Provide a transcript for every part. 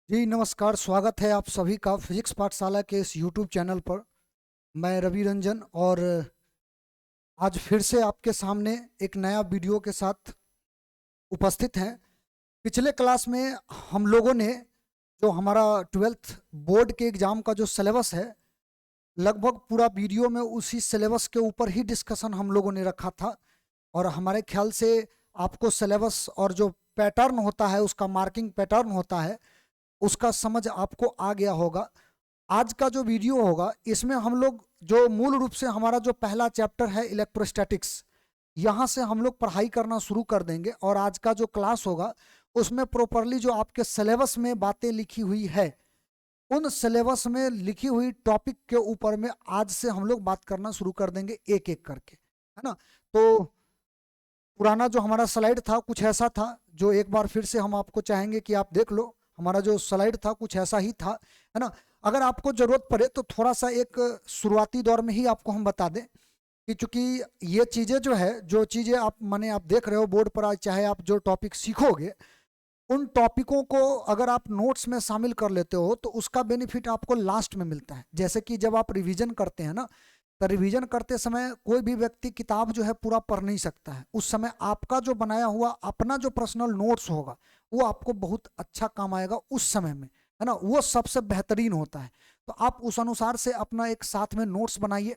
जी नमस्कार, स्वागत है आप सभी का फिजिक्स पाठशाला के इस यूट्यूब चैनल पर। मैं रवि रंजन और आज फिर से आपके सामने एक नया वीडियो के साथ उपस्थित हैं। पिछले क्लास में हम लोगों ने जो हमारा 12th बोर्ड के एग्ज़ाम का जो सिलेबस है, लगभग पूरा वीडियो में उसी सिलेबस के ऊपर ही डिस्कशन हम लोगों ने रखा था। और हमारे ख्याल से आपको सिलेबस और जो पैटर्न होता है, उसका मार्किंग पैटर्न होता है, उसका समझ आपको आ गया होगा। आज का जो वीडियो होगा इसमें हम लोग जो मूल रूप से हमारा जो पहला चैप्टर है इलेक्ट्रोस्टैटिक्स, यहाँ से हम लोग पढ़ाई करना शुरू कर देंगे। और आज का जो क्लास होगा उसमें प्रॉपरली जो आपके सिलेबस में बातें लिखी हुई है, उन सिलेबस में लिखी हुई टॉपिक के ऊपर में आज से हम लोग बात करना शुरू कर देंगे एक एक करके, है ना। तो पुराना जो हमारा स्लाइड था कुछ ऐसा था, जो एक बार फिर से हम आपको चाहेंगे कि आप देख लो। हमारा जो स्लाइड था कुछ ऐसा ही था, है ना। अगर आपको जरूरत पड़े तो थोड़ा सा एक शुरुआती दौर में ही आपको हम बता दें कि चूंकि ये चीज़ें जो है, जो चीज़ें आप माने आप देख रहे हो बोर्ड पर, आज चाहे आप जो टॉपिक सीखोगे, उन टॉपिकों को अगर आप नोट्स में शामिल कर लेते हो तो उसका बेनिफिट आपको लास्ट में मिलता है। जैसे कि जब आप रिवीजन करते हैं ना, तो रिवीजन करते समय कोई भी व्यक्ति किताब जो है पूरा पढ़ नहीं सकता है। उस समय आपका जो बनाया हुआ अपना जो पर्सनल नोट्स होगा वो आपको बहुत अच्छा काम आएगा उस समय में, है ना। वो सबसे बेहतरीन होता है। तो आप उस अनुसार से अपना एक साथ में नोट्स बनाइए।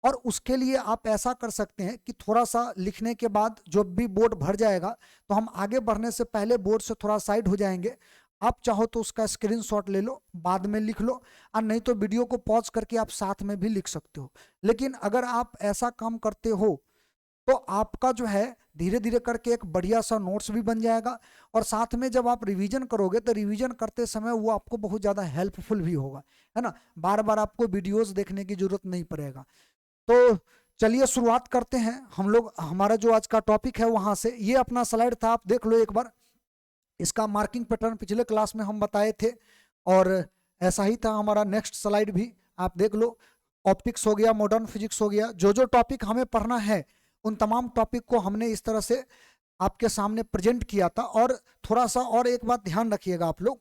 और उसके लिए आप ऐसा कर सकते हैं कि थोड़ा सा लिखने के बाद जब भी बोर्ड भर जाएगा तो हम आगे बढ़ने से पहले बोर्ड से थोड़ा साइड हो जाएंगे। आप चाहो तो उसका स्क्रीनशॉट ले लो, बाद में लिख लो, और नहीं तो वीडियो को पॉज करके आप साथ में भी लिख सकते हो। लेकिन अगर आप ऐसा काम करते हो तो आपका जो है धीरे धीरे करके एक बढ़िया सा नोट्स भी बन जाएगा। और साथ में जब आप रिवीजन करोगे तो रिवीजन करते समय वो आपको बहुत ज़्यादा हेल्पफुल भी होगा, है ना। बार बार आपको वीडियोस देखने की जरूरत नहीं पड़ेगा। तो चलिए शुरुआत करते हैं हम लोग। हमारा जो आज का टॉपिक है वहां से, ये अपना स्लाइड था, आप देख लो एक बार। इसका मार्किंग पैटर्न पिछले क्लास में हम बताए थे, और ऐसा ही था हमारा नेक्स्ट स्लाइड भी, आप देख लो। ऑप्टिक्स हो गया, मॉडर्न फिजिक्स हो गया, जो जो टॉपिक हमें पढ़ना है उन तमाम टॉपिक को हमने इस तरह से आपके सामने प्रेजेंट किया था। और थोड़ा सा और एक बात ध्यान रखिएगा आप लोग,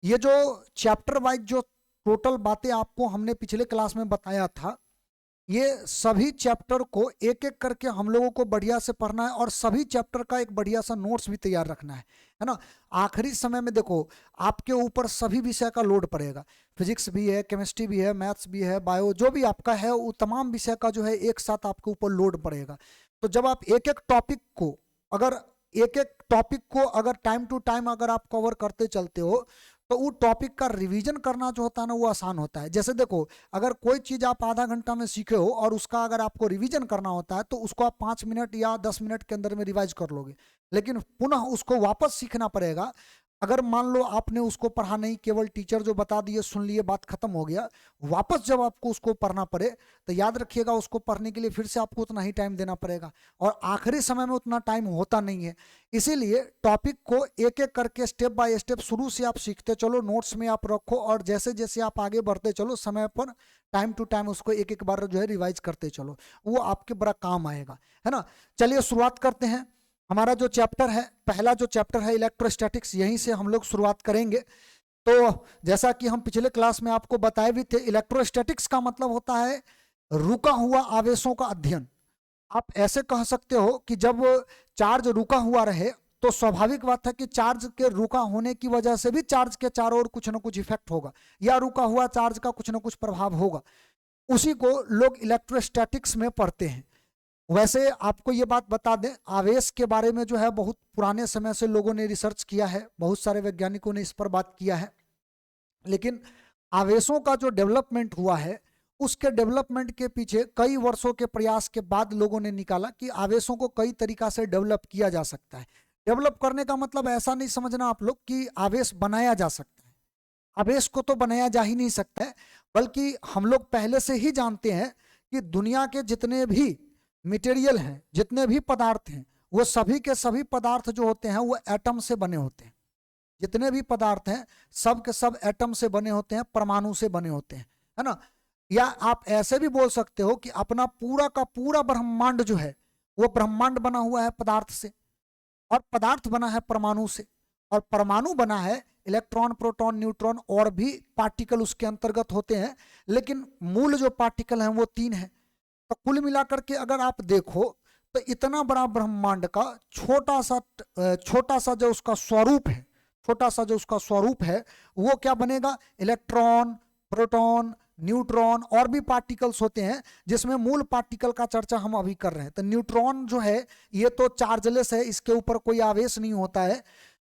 ये जो चैप्टर वाइज जो टोटल बातें आपको हमने पिछले क्लास में बताया था, ये सभी चैप्टर को एक एक करके हम लोगों को बढ़िया से पढ़ना है, और सभी चैप्टर का एक बढ़िया सा नोट्स भी तैयार रखना है ना। आखिरी समय में देखो, आपके ऊपर सभी विषय का लोड पड़ेगा। फिजिक्स भी है, केमिस्ट्री भी है, मैथ्स भी है, बायो जो भी आपका है, वो तमाम विषय का जो है एक साथ आपके ऊपर लोड पड़ेगा। तो जब आप एक एक टॉपिक को, अगर टाइम टू टाइम अगर आप कवर करते चलते हो तो वो टॉपिक का रिवीजन करना जो होता है ना, वो आसान होता है। जैसे देखो, अगर कोई चीज़ आप आधा घंटा में सीखे हो और उसका अगर आपको रिवीजन करना होता है तो उसको आप 5 मिनट या 10 मिनट के अंदर में रिवाइज कर लोगे। लेकिन पुनः उसको वापस सीखना पड़ेगा। अगर मान लो आपने उसको पढ़ा नहीं, केवल टीचर जो बता दिए सुन लिए, बात खत्म हो गया, वापस जब आपको उसको पढ़ना पड़े तो याद रखिएगा उसको पढ़ने के लिए फिर से आपको उतना ही टाइम देना पड़ेगा, और आखिरी समय में उतना टाइम होता नहीं है। इसीलिए टॉपिक को एक एक करके स्टेप बाय स्टेप शुरू से आप सीखते चलो, नोट्स में आप रखो, और जैसे जैसे आप आगे बढ़ते चलो समय पर टाइम टू टाइम उसको एक एक बार जो है रिवाइज करते चलो, वो आपके बड़ा काम आएगा, है ना। चलिए शुरुआत करते हैं। हमारा जो चैप्टर है, पहला जो चैप्टर है इलेक्ट्रोस्टैटिक्स, यहीं से हम लोग शुरुआत करेंगे। तो जैसा कि हम पिछले क्लास में आपको बताए भी थे, इलेक्ट्रोस्टैटिक्स का मतलब होता है रुका हुआ आवेशों का अध्ययन। आप ऐसे कह सकते हो कि जब चार्ज रुका हुआ रहे तो स्वाभाविक बात है कि चार्ज के रुका होने की वजह से भी चार्ज के चारों ओर कुछ ना कुछ इफेक्ट होगा, या रुका हुआ चार्ज का कुछ ना कुछ प्रभाव होगा। उसी को लोग इलेक्ट्रोस्टैटिक्स में पढ़ते हैं। वैसे आपको ये बात बता दें, आवेश के बारे में जो है बहुत पुराने समय से लोगों ने रिसर्च किया है, बहुत सारे वैज्ञानिकों ने इस पर बात किया है। लेकिन आवेशों का जो डेवलपमेंट हुआ है, उसके डेवलपमेंट के पीछे कई वर्षों के प्रयास के बाद लोगों ने निकाला कि आवेशों को कई तरीका से डेवलप किया जा सकता है। डेवलप करने का मतलब ऐसा नहीं समझना आप लोग कि आवेश बनाया जा सकता है। आवेश को तो बनाया जा ही नहीं सकता है, बल्कि हम लोग पहले से ही जानते हैं कि दुनिया के जितने भी मटेरियल हैं, जितने भी पदार्थ हैं, वो सभी के सभी पदार्थ जो होते हैं वो एटम से बने होते हैं। जितने भी पदार्थ हैं सब के सब एटम से बने होते हैं, परमाणु से बने होते हैं, है ना। या आप ऐसे भी बोल सकते हो कि अपना पूरा का पूरा ब्रह्मांड जो है वो ब्रह्मांड बना हुआ है पदार्थ से, और पदार्थ बना है परमाणु से। और परमाणु बना है इलेक्ट्रॉन, प्रोटॉन, न्यूट्रॉन और भी पार्टिकल उसके अंतर्गत होते हैं, लेकिन मूल जो पार्टिकल हैं वो 3 हैं। तो कुल मिलाकर के अगर आप देखो तो इतना बड़ा ब्रह्मांड का छोटा सा जो उसका स्वरूप है, छोटा सा जो उसका स्वरूप है वो क्या बनेगा, इलेक्ट्रॉन, प्रोटॉन, न्यूट्रॉन और भी पार्टिकल्स होते हैं, जिसमें मूल पार्टिकल का चर्चा हम अभी कर रहे हैं। तो न्यूट्रॉन जो है ये तो चार्जलेस है, इसके ऊपर कोई आवेश नहीं होता है,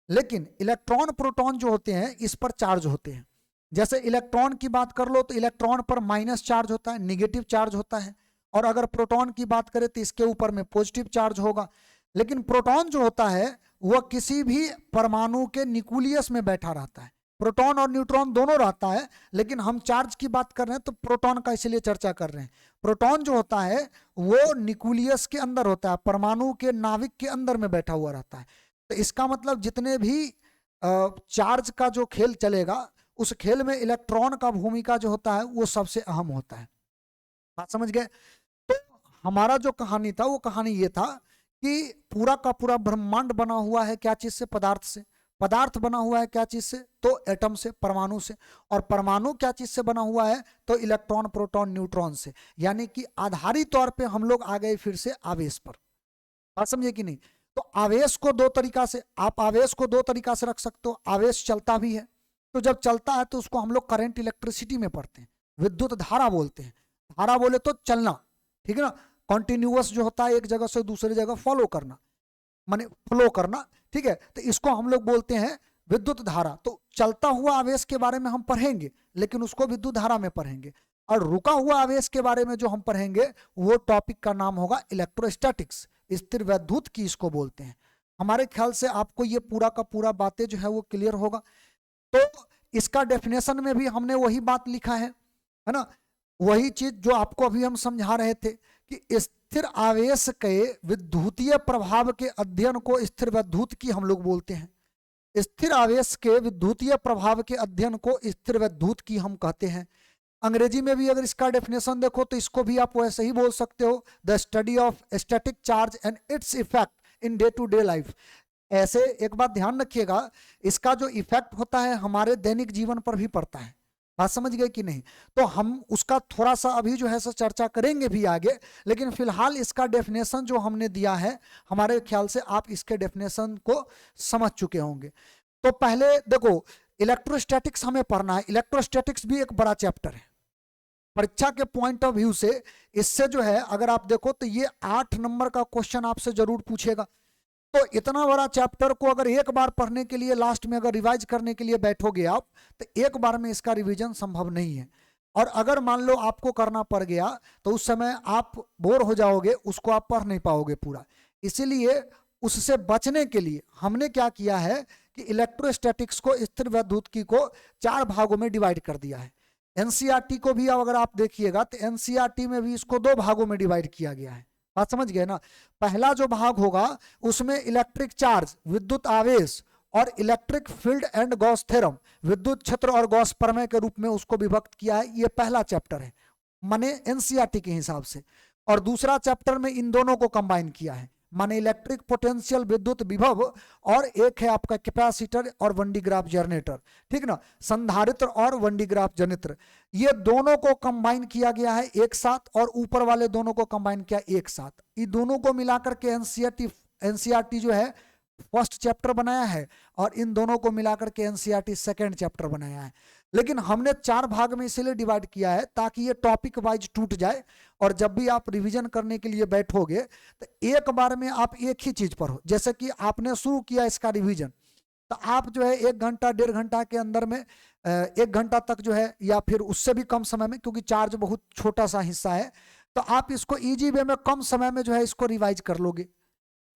लेकिन इलेक्ट्रॉन, प्रोटॉन जो होते हैं इस पर चार्ज होते हैं। जैसे इलेक्ट्रॉन की बात कर लो तो इलेक्ट्रॉन पर माइनस चार्ज होता है, निगेटिव चार्ज होता है, और अगर प्रोटॉन की बात करें तो इसके ऊपर में पॉजिटिव चार्ज होगा। लेकिन प्रोटॉन जो होता है वह किसी भी परमाणु के न्यूक्लियस में बैठा रहता है। प्रोटॉन और न्यूट्रॉन दोनों रहता है, लेकिन हम चार्ज की बात कर रहे हैं तो प्रोटॉन का इसलिए चर्चा कर रहे हैं। प्रोटॉन जो होता है वो न्यूक्लियस के अंदर होता है, परमाणु के नाभिक के अंदर में बैठा हुआ रहता है। तो इसका मतलब जितने भी चार्ज का जो खेल चलेगा उस खेल में इलेक्ट्रॉन का भूमिका जो होता है वो सबसे अहम होता है। बात समझ गए? तो हमारा जो कहानी था वो कहानी ये था कि पूरा का पूरा ब्रह्मांड बना हुआ है क्या चीज से, पदार्थ से। पदार्थ बना हुआ है क्या चीज से, तो एटम से, परमाणु से। और परमाणु क्या चीज से बना हुआ है, तो इलेक्ट्रॉन, प्रोटॉन, न्यूट्रॉन से। यानी कि आधारी तौर पे हम लोग आ गए फिर से आवेश पर। बात समझे कि नहीं? तो आवेश को दो तरीका से, आप आवेश को दो तरीका से रख सकते हो। आवेश चलता भी है, तो जब चलता है तो उसको हम लोग करंट, इलेक्ट्रिसिटी में पढ़ते हैं, विद्युत धारा बोलते हैं। धारा बोले तो चलना, ठीक है ना, कॉन्टिन्यूअस जो होता है एक जगह से दूसरी जगह फॉलो करना, माने फ्लो करना, ठीक है। तो इसको हम लोग बोलते हैं विद्युत धारा। तो चलता हुआ आवेश के बारे में हम पढ़ेंगे, लेकिन उसको विद्युत धारा में पढ़ेंगे। और रुका हुआ आवेश के बारे में जो हम पढ़ेंगे वो टॉपिक का नाम होगा इलेक्ट्रोस्टैटिक्स, स्थिर वैद्युत की इसको बोलते हैं। हमारे ख्याल से आपको ये पूरा का पूरा बातें जो है वो क्लियर होगा। तो इसका डेफिनेशन में भी हमने वही बात लिखा है ना, वही चीज जो आपको अभी हम समझा रहे थे कि स्थिर आवेश के विद्युतीय प्रभाव के अध्ययन को स्थिर वैद्युत की हम लोग बोलते हैं। स्थिर आवेश के विद्युतीय प्रभाव के अध्ययन को स्थिर वैद्युत की हम कहते हैं। अंग्रेजी में भी अगर इसका डेफिनेशन देखो तो इसको भी आप वैसे ही बोल सकते हो, the study of static charge and its effect in day to day life. ऐसे एक बात ध्यान रखिएगा, इसका जो इफेक्ट होता है हमारे दैनिक जीवन पर भी पड़ता है। बात समझ गए कि नहीं? तो हम उसका थोड़ा सा अभी जो है सो चर्चा करेंगे भी आगे, लेकिन फिलहाल इसका डेफिनेशन जो हमने दिया है, हमारे ख्याल से आप इसके डेफिनेशन को समझ चुके होंगे। तो पहले देखो, इलेक्ट्रोस्टैटिक्स हमें पढ़ना है। इलेक्ट्रोस्टैटिक्स भी एक बड़ा चैप्टर है परीक्षा के पॉइंट ऑफ व्यू से। इससे जो है अगर आप देखो तो ये 8 नंबर का क्वेश्चन आपसे जरूर पूछेगा। तो इतना बड़ा चैप्टर को अगर एक बार पढ़ने के लिए, लास्ट में अगर रिवाइज करने के लिए बैठोगे आप, तो एक बार में इसका रिवीजन संभव नहीं है। और अगर मान लो आपको करना पड़ गया तो उस समय आप बोर हो जाओगे, उसको आप पढ़ नहीं पाओगे पूरा। इसीलिए उससे बचने के लिए हमने क्या किया है कि इलेक्ट्रोस्टैटिक्स को, स्थिर वैद्युतिकी को 4 भागों में डिवाइड कर दिया है। एनसीईआरटी को भी अगर आप देखिएगा तो एनसीईआरटी में भी इसको 2 भागों में डिवाइड किया गया है। बात समझ गए ना? पहला जो भाग होगा उसमें इलेक्ट्रिक चार्ज, विद्युत आवेश, और electric field and Gauss theorem, विद्युत क्षेत्र और गॉस प्रमेय के रूप में उसको विभक्त किया है। ये पहला चैप्टर है माने एनसीईआरटी के हिसाब से। और दूसरा चैप्टर में इन दोनों को कंबाइन किया है, माने इलेक्ट्रिक पोटेंशियल, विद्युत विभव, और एक है आपका कैपेसिटर और वंडीग्राफ जनरेटर, ठीक ना, संधारित्र और वंडीग्राफ जनित्र। ये दोनों को कंबाइन किया गया है एक साथ, और ऊपर वाले दोनों को कंबाइन किया एक साथ। इन दोनों को मिलाकर के एनसीईआरटी जो है फर्स्ट चैप्टर बनाया है, और इन दोनों को मिलाकर के एनसीईआरटी सेकंड चैप्टर बनाया है। लेकिन हमने 4 भाग में इसलिए डिवाइड किया है ताकि ये टॉपिक वाइज टूट जाए, और जब भी आप रिवीजन करने के लिए बैठोगे तो एक बार में आप एक ही चीज पढ़ो। जैसे कि आपने शुरू किया इसका रिवीजन, तो आप जो है 1 घंटा 1.5 घंटा के अंदर में 1 घंटा तक जो है, या फिर उससे भी कम समय में, क्योंकि चार्ज बहुत छोटा सा हिस्सा है, तो आप इसको इजी वे में कम समय में जो है इसको रिवाइज कर लोगे।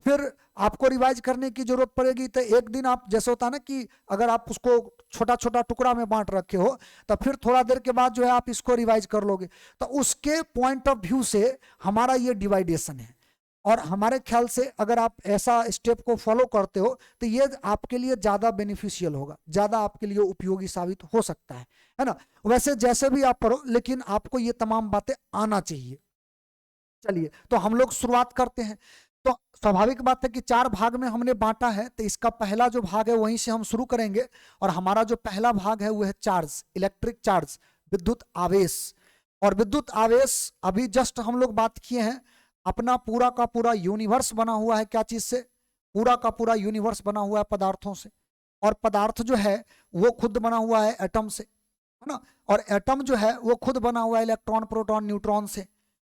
फिर आपको रिवाइज करने की जरूरत पड़ेगी तो एक दिन आप, जैसे होता है ना कि अगर आप उसको छोटा छोटा टुकड़ा में बांट रखे हो, तो फिर थोड़ा देर के बाद जो है आप इसको रिवाइज कर लोगे। तो उसके पॉइंट ऑफ व्यू से हमारा ये डिवाइडेशन है, और हमारे ख्याल से अगर आप ऐसा स्टेप को फॉलो करते हो तो ये आपके लिए ज्यादा बेनिफिशियल होगा, ज्यादा आपके लिए उपयोगी साबित हो सकता है ना। वैसे जैसे भी आप पढ़ो, लेकिन आपको ये तमाम बातें आना चाहिए। चलिए तो हम लोग शुरुआत करते हैं। तो स्वाभाविक बात है कि 4 भाग में हमने बांटा है, तो इसका पहला जो भाग है वहीं से हम शुरू करेंगे। और हमारा जो पहला भाग है वो है चार्ज, इलेक्ट्रिक चार्ज, विद्युत आवेश। और विद्युत आवेश अभी जस्ट हम लोग बात किए हैं, अपना पूरा का पूरा यूनिवर्स बना हुआ है क्या चीज से? पूरा का पूरा यूनिवर्स बना हुआ है पदार्थों से। और पदार्थ जो है वो खुद बना हुआ है एटम से, है ना। और एटम जो है वो खुद बना हुआ है इलेक्ट्रॉन, प्रोटॉन, न्यूट्रॉन से।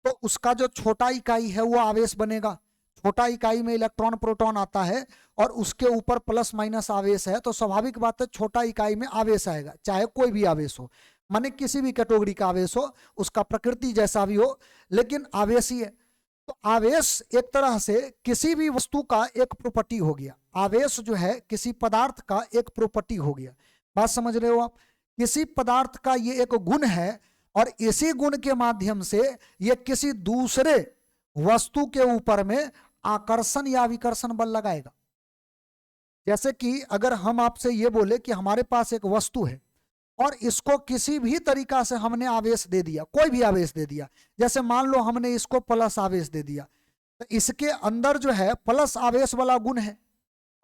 तो उसका जो छोटा इकाई है वो आवेश बनेगा। छोटा इकाई में इलेक्ट्रॉन, प्रोटॉन आता है और उसके ऊपर प्लस माइनस आवेश है, तो स्वाभाविक बात है छोटा इकाई में आवेश आएगा, चाहे कोई भी आवेश हो, माने किसी भी कैटेगरी का आवेश हो, उसका प्रकृति जैसा भी हो, लेकिन आवेश ही है। तो आवेश एक तरह से किसी भी वस्तु का एक प्रॉपर्टी हो गया। आवेश जो है किसी पदार्थ का एक प्रॉपर्टी हो गया। बात समझ रहे हो आप? किसी पदार्थ का ये एक गुण है और इसी गुण के माध्यम से ये किसी दूसरे वस्तु के ऊपर में आकर्षण या विकर्षण बल लगाएगा। जैसे कि अगर हम आपसे ये बोले कि हमारे पास एक वस्तु है और इसको किसी भी तरीका से हमने आवेश दे दिया, कोई भी आवेश दे दिया, जैसे मान लो हमने इसको प्लस आवेश दे दिया, तो इसके अंदर जो है प्लस आवेश वाला गुण है,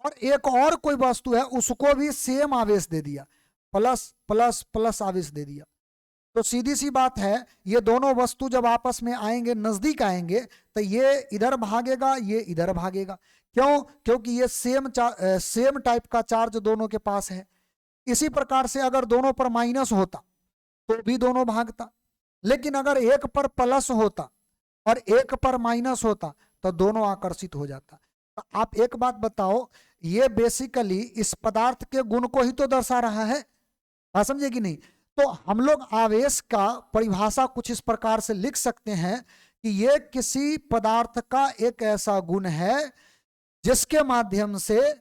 और एक और कोई वस्तु है उसको भी सेम आवेश दे दिया, प्लस प्लस प्लस आवेश दे दिया, तो सीधी सी बात है ये दोनों वस्तु जब आपस में आएंगे, नजदीक आएंगे, तो ये इधर भागेगा, ये इधर भागेगा। क्यों? क्योंकि ये सेम टाइप का चार्ज दोनों के पास है। इसी प्रकार से अगर दोनों पर माइनस होता तो भी दोनों भागता, लेकिन अगर एक पर प्लस होता और एक पर माइनस होता तो दोनों आकर्षित हो जाता। तो आप एक बात बताओ, ये बेसिकली इस पदार्थ के गुण को ही तो दर्शा रहा है, बात समझे कि नहीं? तो हम लोग आवेश का परिभाषा कुछ इस प्रकार से लिख सकते हैं कि ये किसी पदार्थ का एक ऐसा गुण है जिसके माध्यम से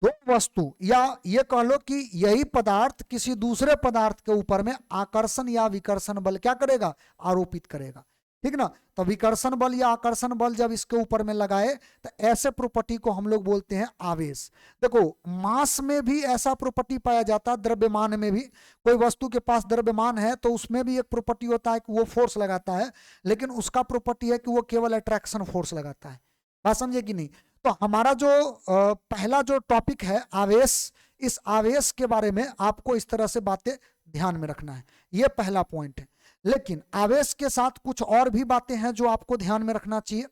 दो वस्तु, या ये कह लो कि यही पदार्थ किसी दूसरे पदार्थ के ऊपर में आकर्षण या विकर्षण बल क्या करेगा? आरोपित करेगा, ठीक ना। तो विकर्षण बल या आकर्षण बल जब इसके ऊपर में लगाए तो ऐसे प्रॉपर्टी को हम लोग बोलते हैं आवेश। देखो मास में भी ऐसा प्रॉपर्टी पाया जाता है, द्रव्यमान में भी। कोई वस्तु के पास द्रव्यमान है तो उसमें भी एक प्रॉपर्टी होता है कि वो फोर्स लगाता है, लेकिन उसका प्रॉपर्टी है कि वो केवल अट्रैक्शन फोर्स लगाता है। बात समझे कि नहीं? तो हमारा जो पहला जो टॉपिक है आवेश, इस आवेश के बारे में आपको इस तरह से बातें ध्यान में रखना है, ये पहला पॉइंट है। लेकिन आवेश के साथ कुछ और भी बातें हैं जो आपको ध्यान में रखना चाहिए।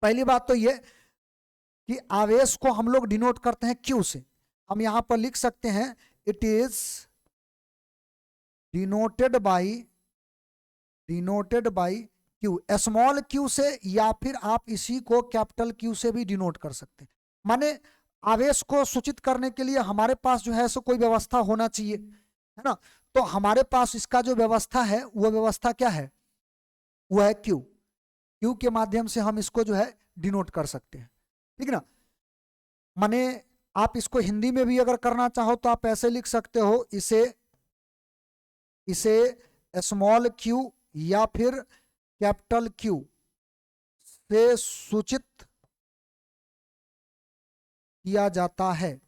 पहली बात तो ये कि आवेश को हम लोग डिनोट करते हैं क्यू से। हम यहां पर लिख सकते हैं it is denoted by Q, small Q से, या फिर आप इसी को कैपिटल क्यू से भी डिनोट कर सकते हैं। माने आवेश को सूचित करने के लिए हमारे पास जो है सो कोई व्यवस्था होना चाहिए, है ना। तो हमारे पास इसका जो व्यवस्था है वो व्यवस्था क्या है? वो है क्यू। क्यू के माध्यम से हम इसको जो है डिनोट कर सकते हैं, ठीक ना। माने आप इसको हिंदी में भी अगर करना चाहो तो आप ऐसे लिख सकते हो, इसे स्मॉल क्यू या फिर कैपिटल क्यू से सूचित किया जाता है,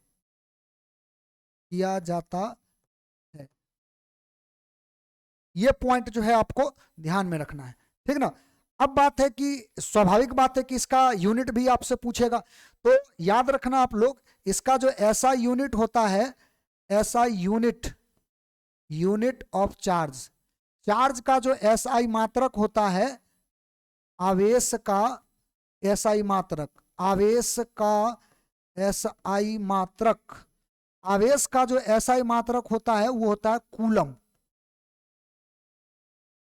ये पॉइंट जो है आपको ध्यान में रखना है, ठीक ना। अब बात है कि स्वाभाविक बात है कि इसका यूनिट भी आपसे पूछेगा, तो याद रखना आप लोग, इसका जो ऐसा यूनिट होता है, ऐसा यूनिट ऑफ चार्ज, चार्ज का जो एसआई मात्रक होता है, आवेश का एसआई मात्रक, आवेश का एसआई मात्रक, आवेश का जो एसआई मात्रक होता है वो होता है कूलम।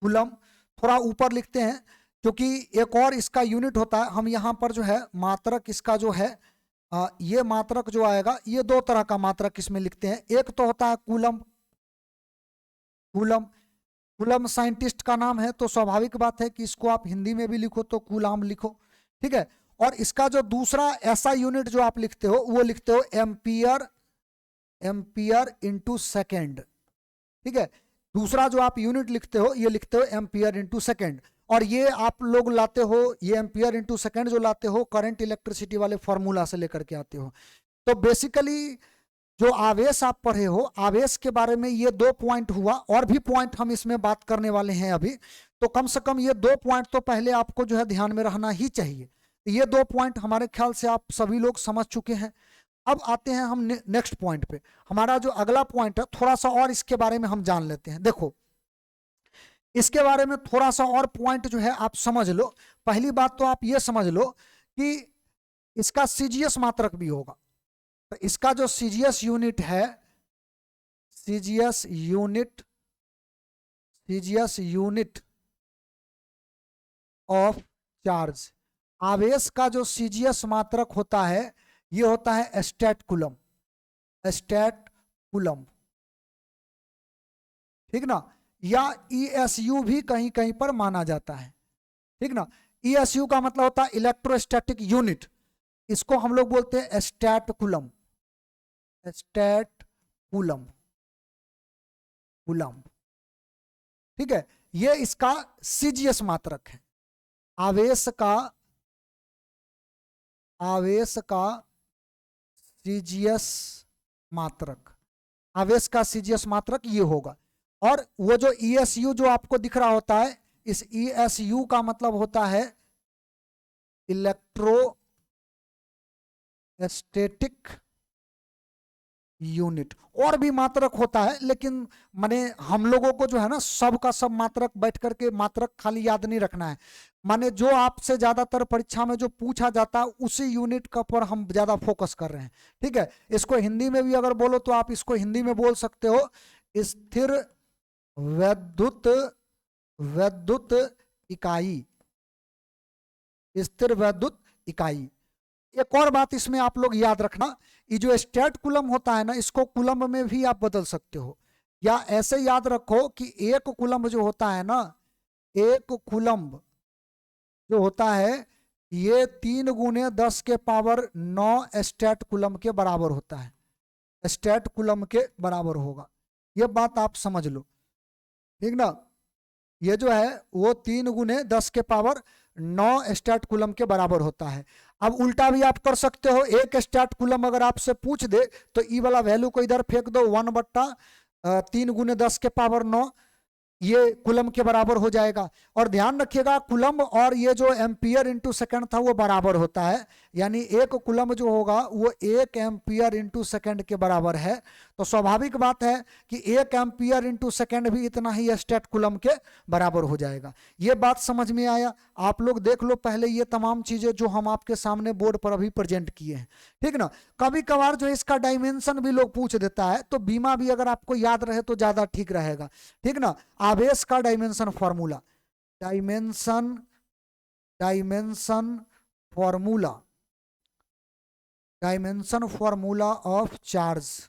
कूलम थोड़ा ऊपर लिखते हैं क्योंकि एक और इसका यूनिट होता है, हम यहाँ पर जो है मात्रक इसका जो है ये मात्रक जो आएगा, ये दो तरह का मात्रक इसमें लिखते हैं। एक तो होता है कूलम, कूलम साइंटिस्ट का नाम है, तो स्वाभाविक बात है कि इसको आप हिंदी में भी लिखो तो कूलाम लिखो, ठीक है। और इसका जो दूसरा ऐसा यूनिट जो आप लिखते हो वो लिखते हो एम्पियर इंटू सेकेंड, ठीक है। दूसरा जो आप यूनिट लिखते हो ये लिखते हो एम्पियर इंटू सेकेंड, और ये आप लोग लाते हो, ये एम्पियर इंटू सेकेंड जो लाते हो करंट इलेक्ट्रिसिटी वाले फॉर्मूला से लेकर के आते हो। तो बेसिकली जो आवेश आप पढ़े हो, आवेश के बारे में ये 2 पॉइंट हुआ, और भी पॉइंट हम इसमें बात करने वाले हैं अभी, तो कम से कम ये 2 पॉइंट तो पहले आपको जो है ध्यान में रहना ही चाहिए। ये 2 पॉइंट हमारे ख्याल से आप सभी लोग समझ चुके हैं। अब आते हैं हम नेक्स्ट पॉइंट पे। हमारा जो अगला पॉइंट है थोड़ा सा और इसके बारे में हम जान लेते हैं। देखो इसके बारे में थोड़ा सा और पॉइंट जो है आप समझ लो। पहली बात तो आप ये समझ लो कि इसका सीजीएस मात्रक भी होगा। तो इसका जो सीजीएस यूनिट है, सीजीएस यूनिट ऑफ चार्ज, आवेश का जो सीजीएस मात्रक होता है ये होता है स्टैट कूलम, ठीक ना, या ईएसयू भी कहीं कहीं पर माना जाता है, ठीक ना। ईएसयू का मतलब होता है इलेक्ट्रोस्टैटिक यूनिट, इसको हम लोग बोलते हैं स्टैट कूलम, ठीक है। ये इसका सीजीएस मात्रक है, आवेश का सीजीएस मात्रक, आवेश का सीजीएस मात्रक ये होगा। और वो जो ईएसयू जो आपको दिख रहा होता है, इस ईएसयू का मतलब होता है इलेक्ट्रोस्टैटिक यूनिट। और भी मात्रक होता है लेकिन माने हम लोगों को जो है ना सब का सब मात्रक बैठ करके मात्रक खाली याद नहीं रखना है। माने जो आपसे ज्यादातर परीक्षा में जो पूछा जाता है उसी यूनिट का पर हम ज्यादा फोकस कर रहे हैं, ठीक है। इसको हिंदी में भी अगर बोलो तो आप इसको हिंदी में बोल सकते हो स्थिर वैद्युत इकाई, स्थिर वैद्युत इकाई। एक और बात इसमें आप लोग याद रखना, ये जो स्टैट कूलम होता है ना इसको कूलम में भी आप बदल सकते हो, या ऐसे याद रखो कि एक कूलम जो होता है ना, एक कूलम जो होता है ये 3 × 10⁻⁹ स्टैट कूलम के बराबर होता है, स्टैट कूलम के बराबर होगा। ये बात आप समझ लो, ठीक ना। ये जो है वो 3 × 10⁹ स्टैट कूलम के बराबर होता है। अब उल्टा भी आप कर सकते हो, एक स्टैट कूलम अगर आपसे पूछ दे तो ई वाला वैल्यू को इधर फेंक दो, 1/3 × 10⁹ ये कूलम के बराबर हो जाएगा। और ध्यान रखिएगा कूलम और ये जो एम्पियर इंटू सेकंड था वो बराबर होता है, यानी एक कूलम जो होगा वो 1 एम्पियर इंटू सेकंड के बराबर है। तो स्वाभाविक बात है कि 1 एम्पियर इंटू सेकंड भी इतना ही स्टैट कूलम के बराबर हो जाएगा। ये बात समझ में आया? आप लोग देख लो पहले ये तमाम चीजें जो हम आपके सामने बोर्ड पर अभी प्रेजेंट किए हैं, ठीक ना। कभी कभार जो इसका डायमेंशन भी लोग पूछ देता है, तो बीमा भी अगर आपको याद रहे तो ज्यादा ठीक रहेगा, ठीक ना। आवेश का dimension formula, dimension formula of charge,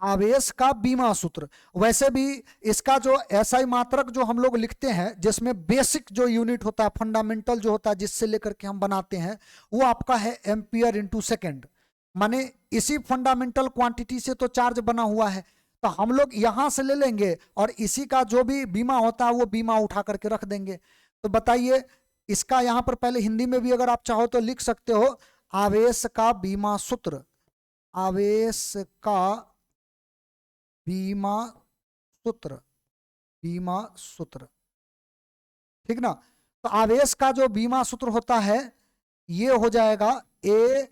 आवेश का बीमा सूत्र। वैसे भी इसका जो एसआई मात्रक जो हम लोग लिखते हैं जिसमें बेसिक जो यूनिट होता है, फंडामेंटल जो होता है जिससे लेकर के हम बनाते हैं, वो आपका है एम्पियर इंटू सेकेंड। माने इसी फंडामेंटल क्वांटिटी से तो चार्ज बना हुआ है, तो हम लोग यहां से ले लेंगे और इसी का जो भी बीमा होता है वो बीमा उठा करके रख देंगे। तो बताइए इसका यहां पर पहले हिंदी में भी अगर आप चाहो तो लिख सकते हो, आवेश का बीमा सूत्र, आवेश का बीमा सूत्र, ठीक ना। तो आवेश का जो बीमा सूत्र होता है ये हो जाएगा ए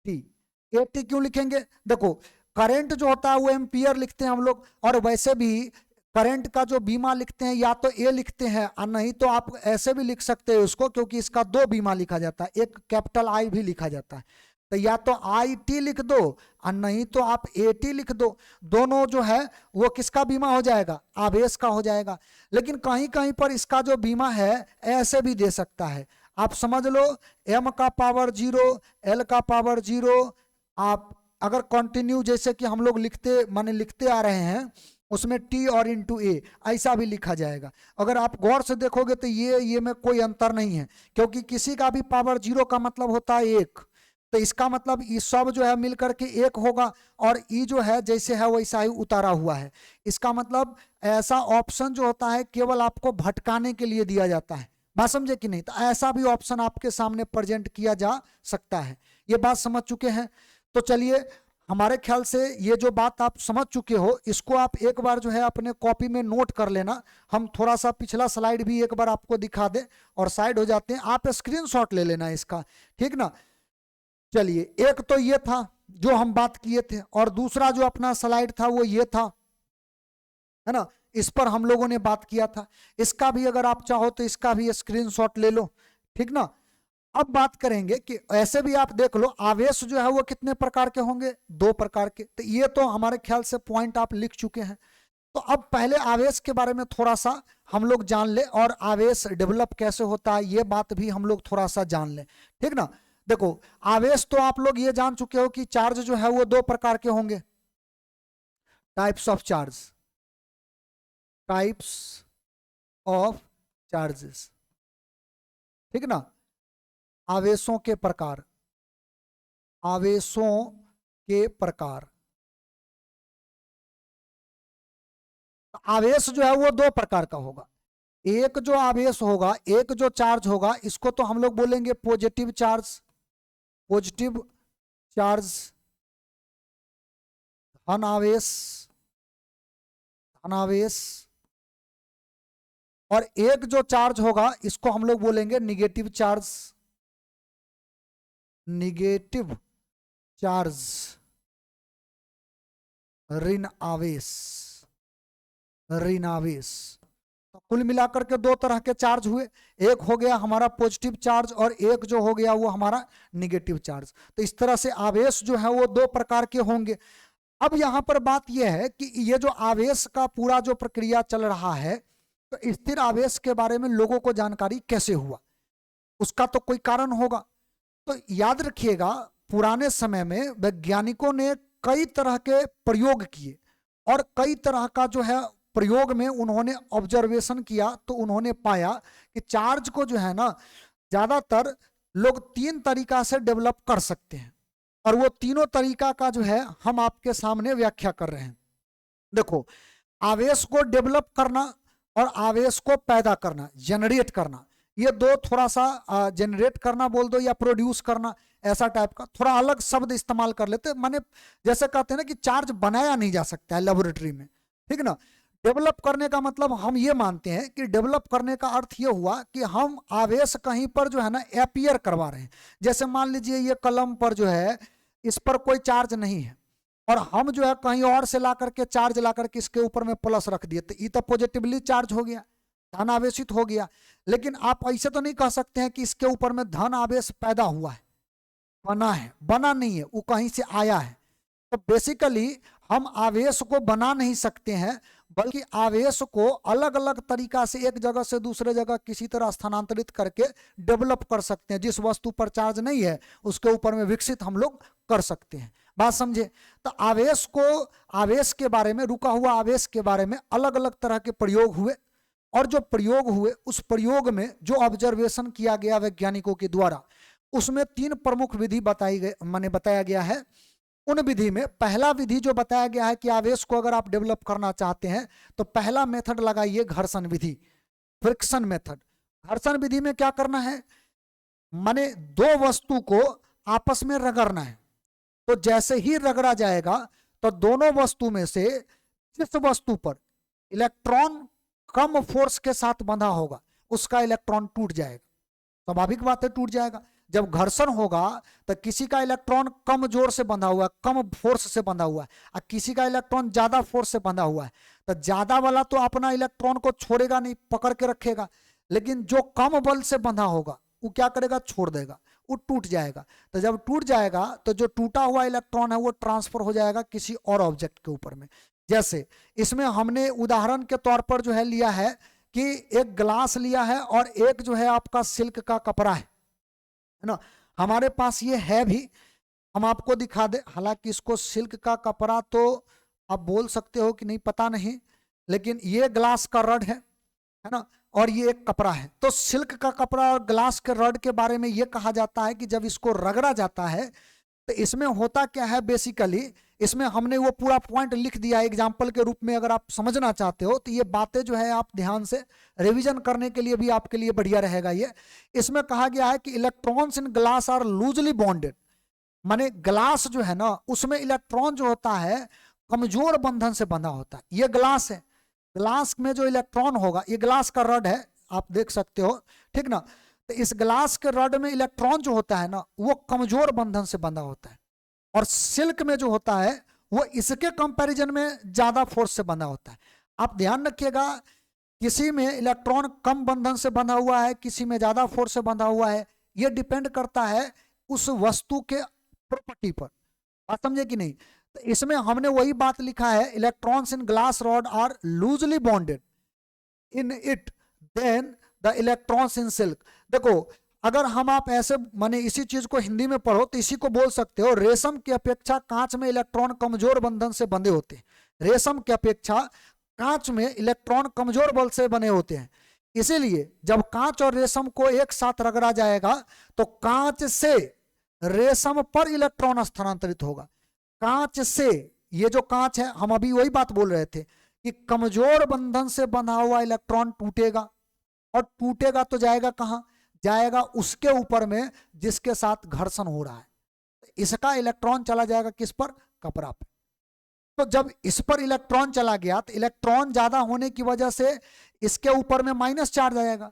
टी क्यों लिखेंगे? देखो करंट जो होता है वो एम्पियर लिखते हैं हम लोग, और वैसे भी करंट का जो बीमा लिखते हैं या तो ए लिखते हैं और नहीं तो आप ऐसे भी लिख सकते हैं उसको, क्योंकि इसका 2 बीमा लिखा जाता है, एक कैपिटल आई भी लिखा जाता है। तो या तो आई टी लिख दो और नहीं तो आप ए टी लिख दो, दोनों जो है वो किसका बीमा हो जाएगा? आवेश का हो जाएगा। लेकिन कहीं कहीं पर इसका जो बीमा है ऐसे भी दे सकता है, आप समझ लो m का पावर 0, l का पावर 0, आप अगर कंटिन्यू जैसे कि हम लोग लिखते आ रहे हैं उसमें t और इंटू ए ऐसा भी लिखा जाएगा। अगर आप गौर से देखोगे तो ये में कोई अंतर नहीं है, क्योंकि किसी का भी पावर 0 का मतलब होता है 1, तो इसका मतलब ये सब जो है मिलकर के 1 होगा, और ई जो है जैसे है वैसा ही उतारा हुआ है। इसका मतलब ऐसा ऑप्शन जो होता है केवल आपको भटकाने के लिए दिया जाता है, बात समझे कि नहीं? तो ऐसा भी ऑप्शन आपके सामने प्रेजेंट किया जा सकता है। ये बात समझ चुके हैं? तो चलिए हमारे ख्याल से ये जो बात आप समझ चुके हो, इसको आप एक बार जो है अपने कॉपी में नोट कर लेना। हम थोड़ा सा पिछला स्लाइड भी एक बार आपको दिखा दें और साइड हो जाते हैं, आप स्क्रीनशॉट ले लेना इसका, ठीक ना। चलिए, एक तो ये था जो हम बात किए थे, और दूसरा जो अपना स्लाइड था वो ये था, है ना, इस पर हम लोगों ने बात किया था। इसका भी अगर आप चाहो तो इसका भी स्क्रीनशॉट ले लो, ठीक ना। अब बात करेंगे कि ऐसे भी आप देख लो, आवेश जो है वो कितने प्रकार के होंगे, 2 प्रकार के। तो ये तो हमारे ख्याल से पॉइंट आप लिख चुके हैं। तो अब पहले आवेश के बारे में थोड़ा सा हम लोग जान ले, और आवेश डेवलप कैसे होता है ये बात भी हम लोग थोड़ा सा जान ले, ठीक ना। देखो, आवेश तो आप लोग ये जान चुके हो कि चार्ज जो है वो 2 प्रकार के होंगे, types of charge, types of charges, ठीक ना। आवेशों के प्रकार, आवेशों के प्रकार। आवेश जो है वो 2 प्रकार का होगा। एक जो आवेश होगा, एक जो चार्ज होगा, इसको तो हम लोग बोलेंगे पॉजिटिव चार्ज, पॉजिटिव चार्ज, धन आवेश, धन आवेश। और एक जो चार्ज होगा इसको हम लोग बोलेंगे निगेटिव चार्ज, निगेटिव चार्ज, ऋण आवेश, ऋण आवेश। तो कुल मिलाकर के 2 तरह के चार्ज हुए, एक हो गया हमारा पॉजिटिव चार्ज और एक जो हो गया वो हमारा निगेटिव चार्ज। तो इस तरह से आवेश जो है वो 2 प्रकार के होंगे। अब यहां पर बात यह है कि ये जो आवेश का पूरा जो प्रक्रिया चल रहा है, तो स्थिर आवेश के बारे में लोगों को जानकारी कैसे हुआ, उसका तो कोई कारण होगा। तो याद रखिएगा, पुराने समय में वैज्ञानिकों ने कई तरह के प्रयोग किए, और कई तरह का जो है प्रयोग में उन्होंने ऑब्जर्वेशन किया, तो उन्होंने पाया कि चार्ज को जो है ना, ज्यादातर लोग 3 तरीका से डेवलप कर सकते हैं, और वो तीनों तरीका का जो है हम आपके सामने व्याख्या कर रहे हैं। देखो, आवेश को डेवलप करना और आवेश को पैदा करना, जनरेट करना, ये 2 थोड़ा सा, जनरेट करना बोल दो या प्रोड्यूस करना, ऐसा टाइप का थोड़ा अलग शब्द इस्तेमाल कर लेते, माने जैसे कहते हैं ना कि चार्ज बनाया नहीं जा सकता है लेबोरेटरी में, ठीक ना। डेवलप करने का मतलब हम ये मानते हैं कि डेवलप करने का अर्थ ये हुआ कि हम आवेश कहीं पर जो है ना अपीयर करवा रहे हैं। जैसे मान लीजिए ये कलम पर जो है, इस पर कोई चार्ज नहीं है, और हम जो है कहीं और से ला करके चार्ज ला करके इसके ऊपर में प्लस रख दिए, तो ये तो पॉजिटिवली चार्ज हो गया, धन आवेशित हो गया। लेकिन आप ऐसे तो नहीं कह सकते हैं कि इसके ऊपर में धन आवेश पैदा हुआ है, बना है, बना नहीं है, वो कहीं से आया है। तो बेसिकली हम आवेश को बना नहीं सकते हैं, बल्कि आवेश को अलग अलग तरीका से एक जगह से दूसरे जगह किसी तरह स्थानांतरित करके डेवलप कर सकते हैं। जिस वस्तु पर चार्ज नहीं है उसके ऊपर में विकसित हम लोग कर सकते हैं। बात समझे। तो आवेश को, आवेश के बारे में, रुका हुआ आवेश के बारे में अलग अलग तरह के प्रयोग हुए, और जो प्रयोग हुए उस प्रयोग में जो ऑब्जर्वेशन किया गया वैज्ञानिकों के द्वारा, उसमें 3 प्रमुख विधि बताई गई, माने बताया गया है। उन विधि में पहला विधि जो बताया गया है कि आवेश को अगर आप डेवलप करना चाहते हैं तो पहला मेथड लगाइए घर्षण विधि, फ्रिक्शन मेथड। घर्षण विधि में क्या करना है, माने 2 वस्तु को आपस में रगड़ना है। तो जैसे ही रगड़ा जाएगा तो दोनों वस्तु में से जिस वस्तु पर इलेक्ट्रॉन कम फोर्स के साथ बंधा होगा उसका इलेक्ट्रॉन टूट जाएगा। स्वाभाविक बात है, टूट जाएगा। जब घर्षण होगा तो किसी का इलेक्ट्रॉन कम जोर से बंधा हुआ है, कम फोर्स से बंधा हुआ है, और किसी का इलेक्ट्रॉन ज्यादा फोर्स से बंधा हुआ है, तो ज्यादा वाला तो अपना इलेक्ट्रॉन को छोड़ेगा नहीं, पकड़ के रखेगा। लेकिन जो कम बल से बंधा होगा वो क्या करेगा, छोड़ देगा, वो टूट जाएगा। तो जब टूट जाएगा तो जो टूटा हुआ इलेक्ट्रॉन है वो ट्रांसफर हो जाएगा किसी और ऑब्जेक्ट के ऊपर में। जैसे इसमें हमने उदाहरण के तौर पर जो है लिया है कि एक ग्लास लिया है और एक जो है आपका सिल्क का कपड़ा है ना। हमारे पास ये है भी, हम आपको दिखा दे। हालांकि इसको सिल्क का कपड़ा तो आप बोल सकते हो कि नहीं, पता नहीं, लेकिन ये ग्लास का रड है ना, और ये एक कपड़ा है। तो सिल्क का कपड़ा और ग्लास के रड के बारे में ये कहा जाता है कि जब इसको रगड़ा जाता है तो इसमें होता क्या है, बेसिकली इसमें हमने वो पूरा पॉइंट लिख दिया एग्जाम्पल के रूप में। अगर आप समझना चाहते हो तो ये बातें जो है आप ध्यान से रिवीजन करने के लिए भी आपके लिए बढ़िया रहेगा। ये इसमें कहा गया है कि electrons in glass are loosely bonded, माने ग्लास जो है ना उसमें इलेक्ट्रॉन जो होता है कमजोर बंधन से बंधा होता है। ये ग्लास है, ग्लास में जो इलेक्ट्रॉन होगा, ये ग्लास का रड है, आप देख सकते हो, ठीक ना। तो इस ग्लास के रड में इलेक्ट्रॉन जो होता है ना वो कमजोर बंधन से बंधा होता है, और सिल्क में जो होता है वो इसके कंपैरिजन में ज्यादा फोर्स से बंधा होता है। आप ध्यान रखिएगा, किसी में इलेक्ट्रॉन कम बंधन से बंधा हुआ है, किसी में ज्यादा फोर्स से बंधा हुआ है, ये डिपेंड करता है उस वस्तु के प्रॉपर्टी पर। बात समझे कि नहीं। तो इसमें हमने वही बात लिखा है, electrons in glass rod are loosely bonded in it than the electrons in silk. देखो, अगर हम आप ऐसे माने इसी चीज को हिंदी में पढ़ो तो इसी को बोल सकते हो, रेशम की अपेक्षा कांच में इलेक्ट्रॉन कमजोर बंधन से बंधे होते हैं। रेशम की अपेक्षा कांच में इलेक्ट्रॉन कमजोर बल से बने होते हैं। इसीलिए जब कांच और रेशम को एक साथ रगड़ा जाएगा तो कांच से रेशम पर इलेक्ट्रॉन स्थानांतरित होगा। कांच से, ये जो कांच है, हम अभी वही बात बोल रहे थे कि कमजोर बंधन से बंधा हुआ इलेक्ट्रॉन टूटेगा, और टूटेगा तो जाएगा कहां, जाएगा उसके ऊपर में जिसके साथ घर्षण हो रहा है। इसका इलेक्ट्रॉन चला जाएगा किस पर, कपड़ा पर। तो जब इस पर इलेक्ट्रॉन चला गया तो इलेक्ट्रॉन ज्यादा होने की वजह से इसके ऊपर में माइनस चार्ज आएगा।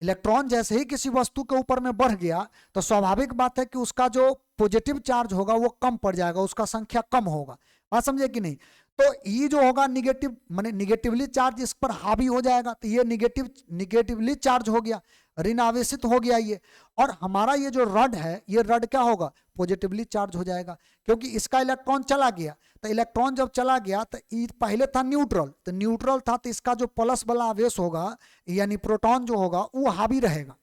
इलेक्ट्रॉन जैसे ही किसी वस्तु के ऊपर में बढ़ गया तो स्वाभाविक बात है कि उसका जो पॉजिटिव चार्ज होगा वो कम पड़ जाएगा, उसका संख्या कम होगा। बात समझे कि नहीं। तो ये जो होगा निगेटिव, माने निगेटिवली चार्ज इस पर हावी हो जाएगा, तो ये निगेटिवली चार्ज हो गया, ऋण आवेशित हो गया ये। और हमारा ये जो रड है, ये रड क्या होगा, पॉजिटिवली चार्ज हो जाएगा, क्योंकि इसका इलेक्ट्रॉन चला गया। तो इलेक्ट्रॉन जब चला गया तो पहले था न्यूट्रल, तो न्यूट्रल था तो इसका जो प्लस वाला आवेश होगा यानी प्रोटॉन जो होगा वो हावी रहेगा,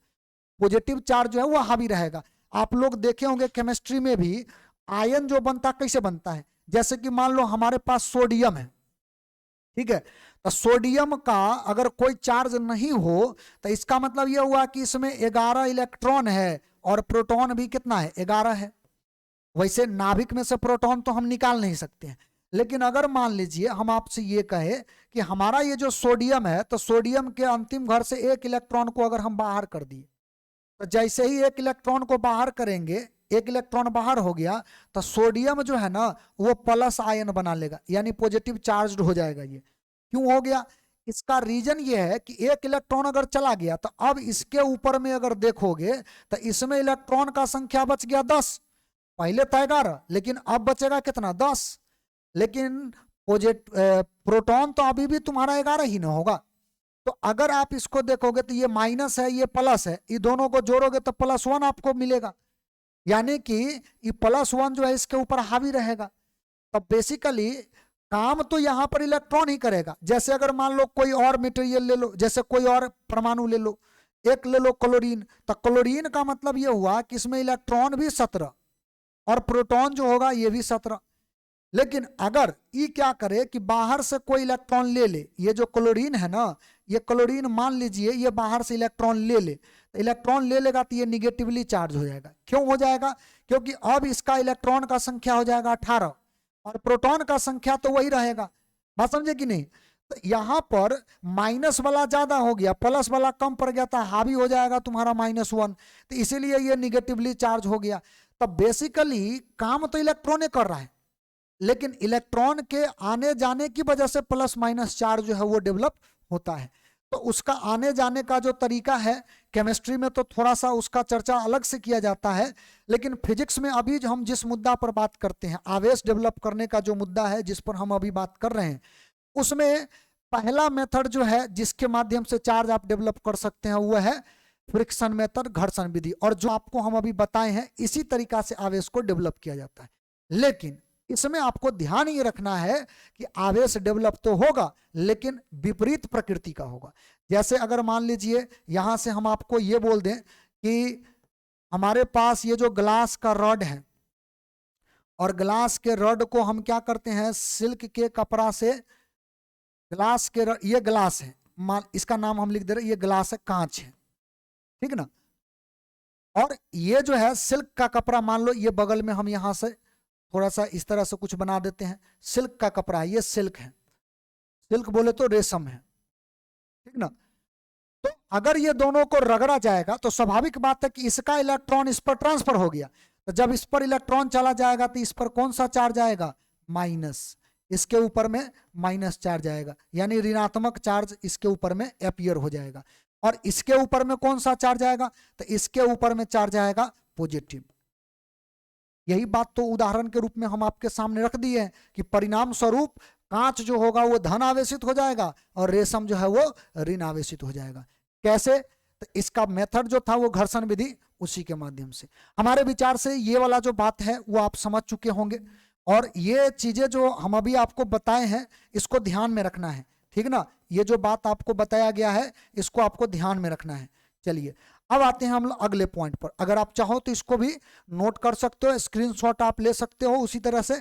पॉजिटिव चार्ज जो है वो हावी रहेगा। आप लोग देखे होंगे केमिस्ट्री में भी आयन जो बनता कैसे बनता है, जैसे कि मान लो हमारे पास सोडियम है, ठीक है। तो सोडियम का अगर कोई चार्ज नहीं हो तो इसका मतलब यह हुआ कि इसमें 11 इलेक्ट्रॉन है और प्रोटॉन भी कितना है, 11 है। वैसे नाभिक में से प्रोटॉन तो हम निकाल नहीं सकते हैं, लेकिन अगर मान लीजिए हम आपसे ये कहे कि हमारा ये जो सोडियम है, तो सोडियम के अंतिम घर से एक इलेक्ट्रॉन को अगर हम बाहर कर दिए, तो जैसे ही एक इलेक्ट्रॉन को बाहर करेंगे, एक इलेक्ट्रॉन बाहर हो गया तो सोडियम जो है ना वो प्लस आयन बना लेगा, यानी पॉजिटिव चार्ज हो जाएगा। ये क्यों हो गया, इसका रीजन ये है कि एक इलेक्ट्रॉन अगर चला गया तो अब इसके ऊपर में अगर देखोगे तो इसमें इलेक्ट्रॉन का संख्या बच गया 10, पहले था 11 लेकिन अब बचेगा कितना, 10। लेकिन प्रोटॉन तो अभी भी तुम्हारा 11 ही ना होगा। तो अगर आप इसको देखोगे तो ये माइनस है, ये प्लस है, ये दोनों को जोड़ोगे तो +1 आपको मिलेगा, यानी कि ये +1 जो है इसके ऊपर हावी रहेगा। तो बेसिकली काम तो यहां पर इलेक्ट्रॉन ही करेगा। जैसे अगर मान लो कोई और मटेरियल ले लो, जैसे कोई और परमाणु ले लो, एक ले लो क्लोरीन, तो क्लोरीन का मतलब ये हुआ कि इसमें इलेक्ट्रॉन भी 17 और प्रोटॉन जो होगा ये भी 17। लेकिन अगर ये क्या करे कि बाहर से कोई इलेक्ट्रॉन ले ले, ये जो क्लोरीन है ना, ये क्लोरीन मान लीजिए ये बाहर से इलेक्ट्रॉन ले ले, तो इलेक्ट्रॉन ले लेगा तो ये निगेटिवली चार्ज हो जाएगा। क्यों हो जाएगा, क्योंकि अब इसका इलेक्ट्रॉन का संख्या हो जाएगा 18 और प्रोटॉन का संख्या तो वही रहेगा। बात समझे कि नहीं। तो यहां पर माइनस वाला ज्यादा हो गया, प्लस वाला कम पड़ गया था, हावी हो जाएगा तुम्हारा -1, तो इसीलिए ये निगेटिवली चार्ज हो गया। तब बेसिकली काम तो इलेक्ट्रॉन कर रहा है, लेकिन इलेक्ट्रॉन के आने जाने की वजह से प्लस माइनस चार्ज जो है वो डेवलप होता है। तो उसका आने जाने का जो तरीका है केमिस्ट्री में तो थोड़ा सा उसका चर्चा अलग से किया जाता है, लेकिन फिजिक्स में अभी जो हम जिस मुद्दा पर बात करते हैं, आवेश डेवलप करने का जो मुद्दा है जिस पर हम अभी बात कर रहे हैं, उसमें पहला मेथड जो है जिसके माध्यम से चार्ज आप डेवलप कर सकते हैं वो है फ्रिक्शन मेथड, घर्षण विधि। और जो आपको हम अभी बताए हैं इसी तरीका से आवेश को डेवलप किया जाता है। लेकिन इसमें आपको ध्यान ये रखना है कि आवेश डेवलप तो होगा लेकिन विपरीत प्रकृति का होगा। जैसे अगर मान लीजिए यहां से हम आपको ये बोल दें कि हमारे पास ये जो ग्लास का रॉड है और ग्लास के रॉड को हम क्या करते हैं, सिल्क के कपड़ा से ग्लास के, ये ग्लास है, इसका नाम हम लिख दे रहे, ये ग्लास है, कांच है, ठीक ना। और ये जो है सिल्क का कपड़ा, मान लो ये बगल में हम यहां से थोड़ा सा इस तरह से कुछ बना देते हैं, सिल्क का कपड़ा है, ये सिल्क है, सिल्क बोले तो रेशम है, ठीक ना। तो अगर ये दोनों को रगड़ा जाएगा तो स्वाभाविक बात है कि इसका इलेक्ट्रॉन इस पर ट्रांसफर हो गया, तो जब इस पर इलेक्ट्रॉन चला जाएगा तो इस पर कौन सा चार्ज आएगा, माइनस, इसके ऊपर में माइनस चार्ज आएगा, यानी ऋणात्मक चार्ज इसके ऊपर में अपीयर हो जाएगा। और इसके ऊपर में कौन सा चार्ज आएगा, तो इसके ऊपर में चार्ज आएगा पॉजिटिव। यही बात तो उदाहरण के रूप में हम आपके सामने रख दिए हैं कि परिणाम स्वरूप कांच जो होगा वो धन आवेशित हो जाएगा और रेशम जो है वो ऋण आवेशित हो जाएगा। कैसे, तो इसका मेथड जो था वो घर्षण विधि, उसी के माध्यम से। हमारे विचार से ये वाला जो बात है वो आप समझ चुके होंगे, और ये चीजें जो हम अभी आपको बताए हैं इसको ध्यान में रखना है, ठीक ना। ये जो बात आपको बताया गया है इसको आपको ध्यान में रखना है। चलिए अब आते हैं हम अगले पॉइंट पर। अगर आप चाहो तो इसको भी नोट कर सकते हो, स्क्रीनशॉट आप ले सकते हो उसी तरह से।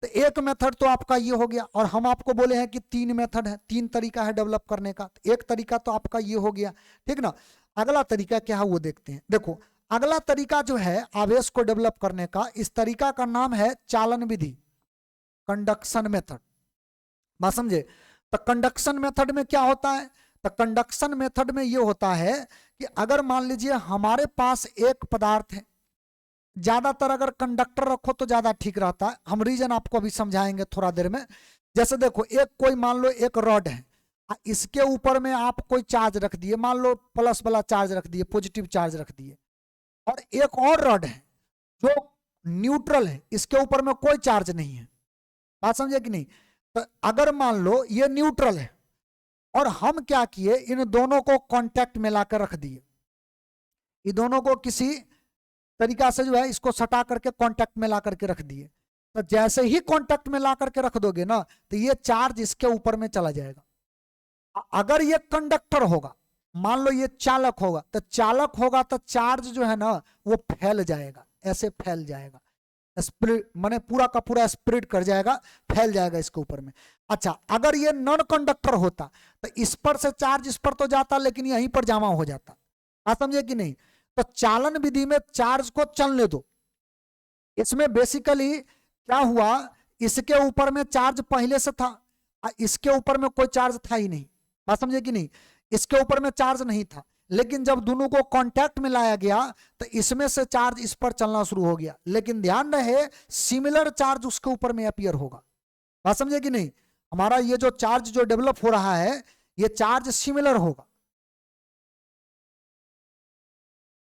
तो एक मेथड तो आपका ये हो गया, और हम आपको बोले हैं कि 3 मेथड है, 3 तरीका है डेवलप करने का। तो एक तरीका तो आपका ये हो गया, ठीक ना। अगला तरीका क्या है वो देखते हैं। देखो अगला तरीका जो है आवेश को डेवलप करने का, इस तरीका का नाम है चालन विधि, कंडक्शन मेथड। बात समझे। तो कंडक्शन मेथड में क्या होता है, तो कंडक्शन मेथड में ये होता है कि अगर मान लीजिए हमारे पास एक पदार्थ है, ज्यादातर अगर कंडक्टर रखो तो ज्यादा ठीक रहता है, हम रीजन आपको अभी समझाएंगे थोड़ा देर में। जैसे देखो एक कोई मान लो एक रॉड है, इसके ऊपर में आप कोई चार्ज रख दिए, मान लो प्लस वाला चार्ज रख दिए, पॉजिटिव चार्ज रख दिए, और एक और रॉड है जो न्यूट्रल है, इसके ऊपर में कोई चार्ज नहीं है। बात समझे कि नहीं। तो अगर मान लो ये न्यूट्रल है और हम क्या किए, इन दोनों को कांटेक्ट में लाकर रख दिए, इन दोनों को किसी तरीका से जो है इसको सटा करके कांटेक्ट में ला करके रख दिए, तो जैसे ही कांटेक्ट में ला करके रख दोगे ना तो ये चार्ज इसके ऊपर में चला जाएगा। अगर ये कंडक्टर होगा, मान लो ये चालक होगा, तो चालक होगा तो चार्ज जो है ना वो फैल जाएगा, ऐसे फैल जाएगा, स्प्रेड माने पूरा का पूरा स्प्रेड कर जाएगा, फैल जाएगा इसके ऊपर में। अच्छा अगर ये नॉन कंडक्टर होता तो इस पर से चार्ज इस पर तो जाता लेकिन यहीं पर जमा हो जाता। आप समझे कि नहीं। तो चालन विधि में चार्ज को चलने दो। इसमें बेसिकली क्या हुआ, इसके ऊपर में चार्ज पहले से था, इसके ऊपर में कोई चार्ज था ही नहीं। बात समझे कि नहीं। इसके ऊपर में चार्ज नहीं था, लेकिन जब दोनों को कांटेक्ट में लाया गया तो इसमें से चार्ज इस पर चलना शुरू हो गया, लेकिन ध्यान रहे सिमिलर चार्ज उसके ऊपर में अपीयर होगा। बात समझे कि नहीं। हमारा ये जो चार्ज जो डेवलप हो रहा है ये चार्ज सिमिलर होगा।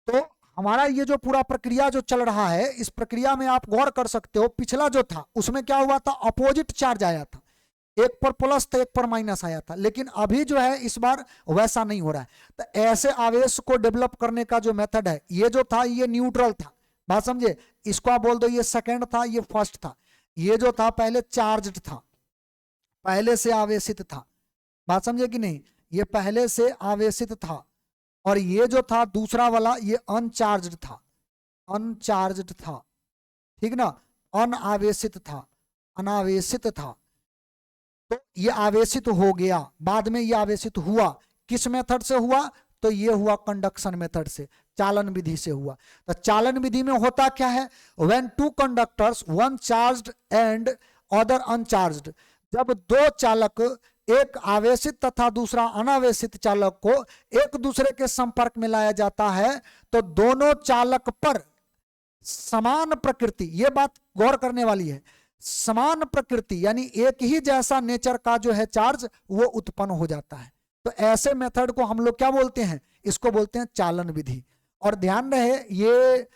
तो हमारा ये जो पूरा प्रक्रिया जो चल रहा है, इस प्रक्रिया में आप गौर कर सकते हो, पिछला जो था उसमें क्या हुआ था, अपोजिट चार्ज आया था, एक पर प्लस तो एक पर माइनस आया था, लेकिन अभी जो है इस बार वैसा नहीं हो रहा है। तो ऐसे आवेश को डेवलप करने का जो मेथड है, ये जो था ये न्यूट्रल था। बात समझे। इसको आप बोल दो ये सेकंड था, ये फर्स्ट था। ये जो था पहले चार्ज्ड था, पहले से आवेशित था। बात समझे कि नहीं। ये पहले से आवेशित था, और ये जो था दूसरा वाला ये अनचार्ज्ड था, अनचार्ज्ड था, ठीक ना, अनावेशित था, अनावेशित था। तो ये आवेशित हो गया, बाद में ये आवेशित हुआ, किस मेथड से हुआ, तो ये हुआ कंडक्शन मेथड से, चालन विधि से हुआ। तो चालन विधि में होता क्या है, when two conductors one charged and other uncharged, जब दो चालक, एक आवेशित तथा दूसरा अनावेशित चालक को एक दूसरे के संपर्क में लाया जाता है, तो दोनों चालक पर समान प्रकृति, ये बात गौर करने वाली है, समान प्रकृति यानी एक ही जैसा नेचर का जो है चार्ज वो उत्पन्न हो जाता है। तो ऐसे मेथड को हम लोग क्या बोलते हैं, इसको बोलते हैं चालन विधि। और ध्यान रहे ये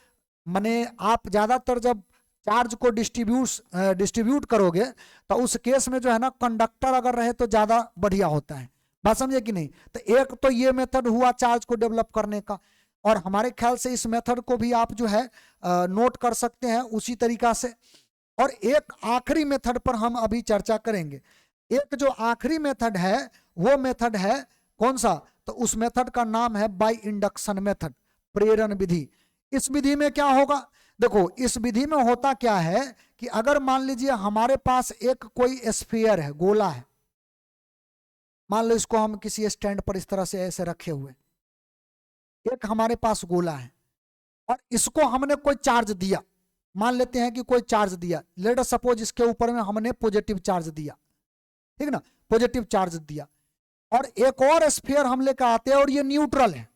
माने आप ज्यादातर जब चार्ज को डिस्ट्रीब्यूट करोगे तो उस केस में जो है ना कंडक्टर अगर रहे तो ज्यादा बढ़िया होता है। बात समझे कि नहीं। तो एक तो ये मेथड हुआ चार्ज को डेवलप करने का, और हमारे ख्याल से इस मेथड को भी आप जो है नोट कर सकते हैं उसी तरीका से। और एक आखिरी मेथड पर हम अभी चर्चा करेंगे। एक जो आखिरी मेथड है वो मेथड है कौन सा, तो उस मेथड का नाम है बाय इंडक्शन मेथड, प्रेरण विधि। इस विधि में क्या होगा, देखो इस विधि में होता क्या है कि अगर मान लीजिए हमारे पास एक कोई स्फीयर है, गोला है, मान लो इसको हम किसी स्टैंड पर इस तरह से ऐसे रखे हुए, एक हमारे पास गोला है और इसको हमने कोई चार्ज दिया, मान लेते हैं कि कोई चार्ज दिया, लेट अस सपोज इसके ऊपर में हमने पॉजिटिव चार्ज दिया, ठीक ना, पॉजिटिव चार्ज दिया, और एक और स्फीयर हम लेकर आते हैं और ये न्यूट्रल है,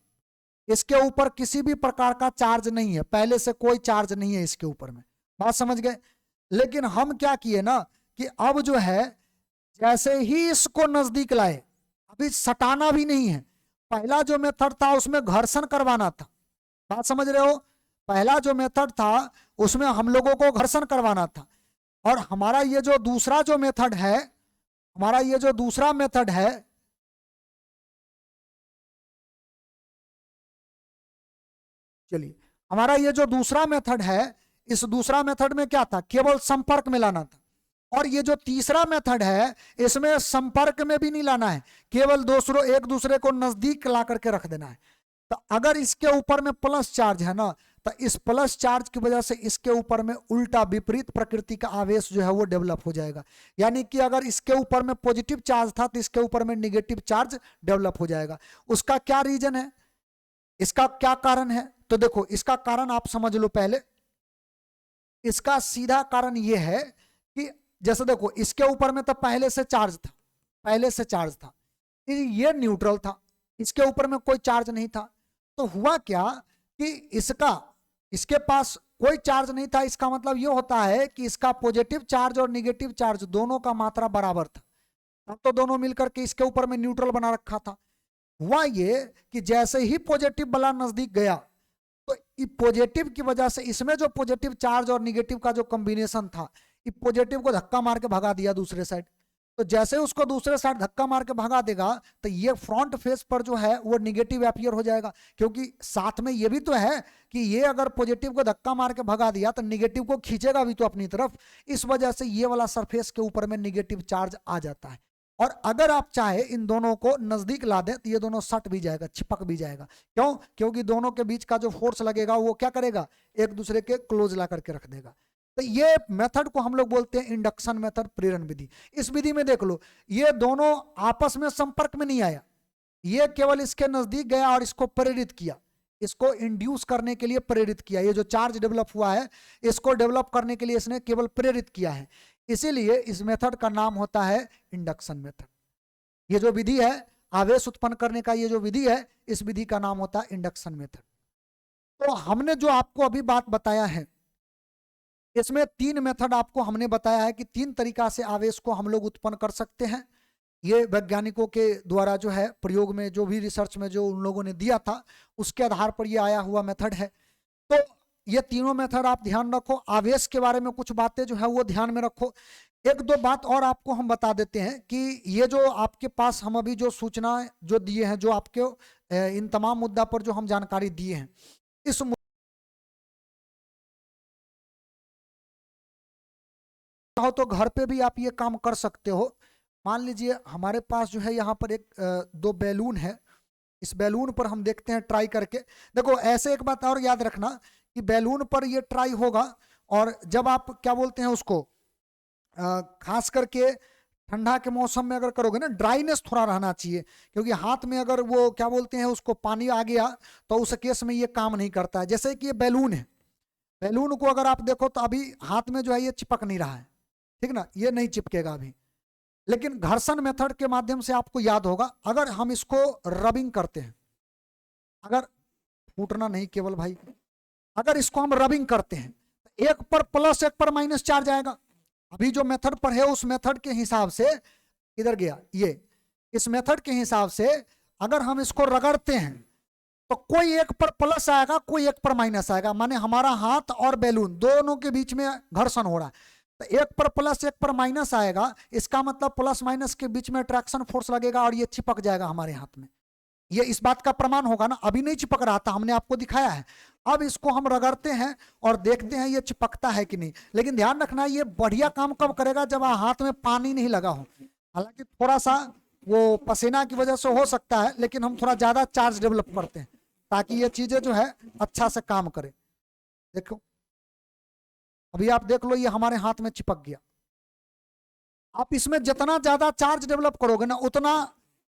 इसके ऊपर किसी भी प्रकार का चार्ज नहीं है, पहले से कोई चार्ज नहीं है इसके ऊपर में, बात समझ गए। लेकिन हम क्या किए ना कि अब जो है जैसे ही इसको नजदीक लाए, अभी सटाना भी नहीं है, पहला जो मेथड था उसमें घर्षण करवाना था, बात समझ रहे हो, पहला जो मेथड था उसमें हम लोगों को घर्षण करवाना था। और हमारा ये जो दूसरा जो मेथड है, हमारा ये जो दूसरा मेथड है, चलिए हमारा ये जो दूसरा मेथड है, इस दूसरा मेथड में क्या था, केवल संपर्क में लाना था। और ये जो तीसरा मेथड है इसमें संपर्क में भी नहीं लाना है, केवल दूसरों एक दूसरे को नजदीक ला करके रख देना है। तो अगर इसके ऊपर में प्लस चार्ज है ना, तो इस प्लस चार्ज की वजह से इसके ऊपर में उल्टा विपरीत प्रकृति का आवेश जो है वो डेवलप हो जाएगा। यानी कि अगर इसके ऊपर में पॉजिटिव चार्ज था तो इसके ऊपर में निगेटिव चार्ज डेवलप हो जाएगा। उसका क्या रीजन है, इसका क्या कारण है, तो देखो इसका कारण आप समझ लो पहले। इसका सीधा कारण यह है कि जैसे देखो इसके ऊपर में तो पहले से चार्ज था, पहले से चार्ज था, ये न्यूट्रल था, इसके ऊपर में कोई चार्ज नहीं था। तो हुआ क्या कि इसके पास कोई चार्ज नहीं था, इसका मतलब ये होता है कि इसका पॉजिटिव चार्ज और नेगेटिव चार्ज दोनों का मात्रा बराबर था, तब तो दोनों मिलकर के इसके ऊपर में न्यूट्रल बना रखा था। हुआ ये कि जैसे ही पॉजिटिव वाला नजदीक गया तो पॉजिटिव की वजह से इसमें जो पॉजिटिव चार्ज और निगेटिव का जो कॉम्बिनेशन था, पॉजिटिव को धक्का मार के भगा दिया दूसरे साइड। तो जैसे उसको दूसरे साइड धक्का मार के भगा देगा तो ये फ्रंट फेस पर जो है वो निगेटिव अपीयर हो जाएगा, क्योंकि साथ में ये भी तो है कि ये अगर पॉजिटिव को धक्का मार के भगा दिया तो निगेटिव को खींचेगा भी तो अपनी तरफ, इस वजह से ये वाला सरफेस के ऊपर में निगेटिव चार्ज आ जाता है। और अगर आप चाहे इन दोनों को नजदीक ला दें तो ये दोनों सट भी जाएगा, चिपक भी जाएगा। क्यों? क्योंकि दोनों के बीच का जो फोर्स लगेगा वो क्या करेगा, एक दूसरे के क्लोज ला करके रख देगा। तो ये मेथड को हम लोग बोलते हैं इंडक्शन मेथड, प्रेरण विधि। इस विधि में देख लो ये दोनों आपस में संपर्क में नहीं आया, ये केवल इसके नजदीक गया और इसको प्रेरित किया, इसको इंड्यूस करने के लिए प्रेरित किया। ये जो चार्ज डेवलप हुआ है इसको डेवलप करने के लिए इसने केवल प्रेरित किया है, इसीलिए इस मेथड का नाम होता है इंडक्शन मेथड। ये जो विधि है आवेश उत्पन्न करने का, ये जो विधि है इस विधि का नाम होता है इंडक्शन मेथड। तो हमने जो आपको अभी बात बताया है इसमें तीन मेथड आपको हमने बताया है कि तीन तरीका से आवेश को हम लोग उत्पन्न कर सकते हैं। ये वैज्ञानिकों के द्वारा जो है प्रयोग में जो भी रिसर्च में जो उन लोगों ने दिया था उसके आधार पर ये आया हुआ मेथड है। तो ये तीनों मेथड आप ध्यान रखो, आवेश के बारे में कुछ बातें जो है वो ध्यान में रखो। एक दो बात और आपको हम बता देते हैं कि ये जो आपके पास हम अभी जो सूचना जो दिए हैं, जो आपके इन तमाम मुद्दा पर जो हम जानकारी दिए हैं, इस हो तो घर पे भी आप ये काम कर सकते हो। मान लीजिए हमारे पास जो है यहाँ पर एक दो बैलून है, इस बैलून पर हम देखते हैं ट्राई करके। देखो ऐसे एक बात और याद रखना कि बैलून पर ये ट्राई होगा और जब आप क्या बोलते हैं उसको खास करके ठंडा के मौसम में अगर करोगे ना, ड्राइनेस थोड़ा रहना चाहिए, क्योंकि हाथ में अगर वो क्या बोलते हैं उसको पानी आ गया तो उस केस में ये काम नहीं करता है। जैसे कि ये बैलून है, बैलून को अगर आप देखो तो अभी हाथ में जो है ये चिपक नहीं रहा है, ठीक ना, ये नहीं चिपकेगा अभी। लेकिन घर्षण मेथड के माध्यम से आपको याद होगा, अगर हम इसको रबिंग करते हैं, अगर फूटना नहीं केवल भाई, अगर इसको हम रबिंग करते हैं तो एक पर प्लस एक पर माइनस चार्ज आएगा। अभी जो मेथड पर है उस मेथड के हिसाब से इधर गया, ये इस मेथड के हिसाब से अगर हम इसको रगड़ते हैं तो कोई एक पर प्लस आएगा कोई एक पर माइनस आएगा, माने हमारा हाथ और बैलून दोनों के बीच में घर्षण हो रहा है। तो एक पर प्लस एक पर माइनस आएगा, इसका मतलब प्लस माइनस के बीच में अट्रैक्शन फोर्स लगेगा और ये चिपक जाएगा हमारे हाथ में। ये इस बात का प्रमाण होगा ना, अभी नहीं चिपक रहा था, हमने आपको दिखाया है। अब इसको हम रगड़ते हैं और देखते हैं ये चिपकता है कि नहीं। लेकिन ध्यान रखना ये बढ़िया काम कब करेगा, जब हाथ में पानी नहीं लगा हो। हालांकि थोड़ा सा वो पसीना की वजह से हो सकता है, लेकिन हम थोड़ा ज्यादा चार्ज डेवलप करते हैं ताकि ये चीजें जो है अच्छा से काम करे। देखो अभी आप देख लो ये हमारे हाथ में चिपक गया। आप इसमें जितना ज्यादा चार्ज डेवलप करोगे ना उतना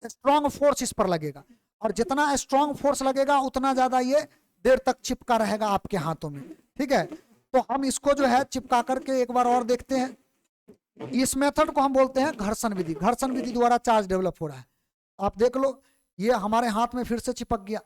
स्ट्रांग फोर्स इस पर लगेगा, और जितना स्ट्रांग फोर्स लगेगा उतना ज्यादा ये देर तक चिपका रहेगा आपके हाथों में, ठीक है। तो हम इसको जो है चिपका करके एक बार और देखते हैं। इस मेथड को हम बोलते हैं घर्षण विधि। घर्षण विधि द्वारा चार्ज डेवलप हो रहा है। आप देख लो ये हमारे हाथ में फिर से चिपक गया।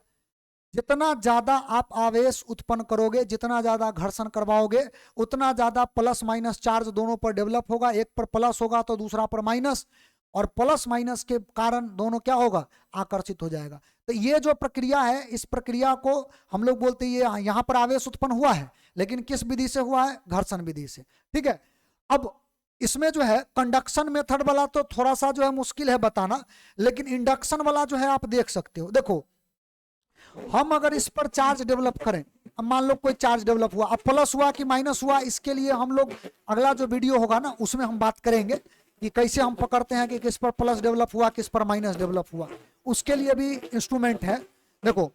जितना ज्यादा आप आवेश उत्पन्न करोगे, जितना ज्यादा घर्षण करवाओगे, उतना ज्यादा प्लस माइनस चार्ज दोनों पर डेवलप होगा। एक पर प्लस होगा तो दूसरा पर माइनस, और प्लस माइनस के कारण दोनों क्या होगा, आकर्षित हो जाएगा। तो ये जो प्रक्रिया है, इस प्रक्रिया को हम लोग बोलते हैं, ये यहाँ पर आवेश उत्पन्न हुआ है, लेकिन किस विधि से हुआ है, घर्षण विधि से। ठीक है, अब इसमें जो है कंडक्शन मेथड वाला तो थोड़ा सा जो है मुश्किल है बताना, लेकिन इंडक्शन वाला जो है आप देख सकते हो। देखो, हम अगर इस पर चार्ज डेवलप करें, अब मान लो कोई चार्ज डेवलप हुआ, अब प्लस हुआ कि माइनस हुआ, इसके लिए हम लोग अगला जो वीडियो होगा ना उसमें हम बात करेंगे कि कैसे हम पकड़ते हैं कि किस पर प्लस डेवलप हुआ, किस पर माइनस डेवलप हुआ। उसके लिए भी इंस्ट्रूमेंट है। देखो,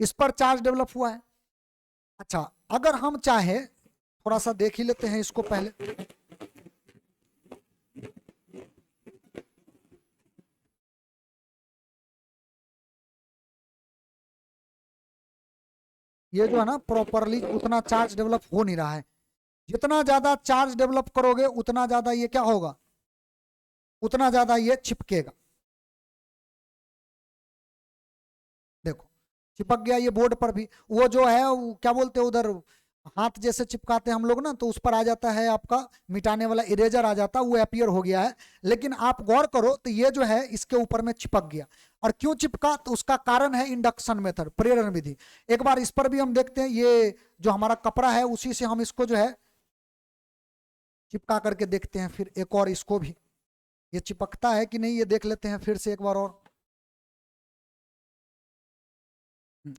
इस पर चार्ज डेवलप हुआ है। अच्छा, अगर हम चाहे, थोड़ा सा देख ही लेते हैं इसको पहले। ये जो है ना प्रॉपरली उतना चार्ज डेवलप हो नहीं रहा है। जितना ज्यादा चार्ज डेवलप करोगे उतना ज्यादा ये क्या होगा, उतना ज्यादा ये चिपकेगा। देखो, चिपक गया ये बोर्ड पर भी। वो जो है वो क्या बोलते हैं उधर, हाथ जैसे चिपकाते हैं हम लोग ना, तो उस पर आ जाता है आपका मिटाने वाला इरेजर आ जाता है, वो अपीयर हो गया है। लेकिन आप गौर करो तो ये जो है इसके ऊपर में चिपक गया। और क्यों चिपका, तो उसका कारण है इंडक्शन मेथड, प्रेरण विधि। एक बार इस पर भी हम देखते हैं, ये जो हमारा कपड़ा है उसी से हम इसको जो है चिपका करके देखते हैं। फिर एक और इसको भी, ये चिपकता है कि नहीं ये देख लेते हैं फिर से एक बार और।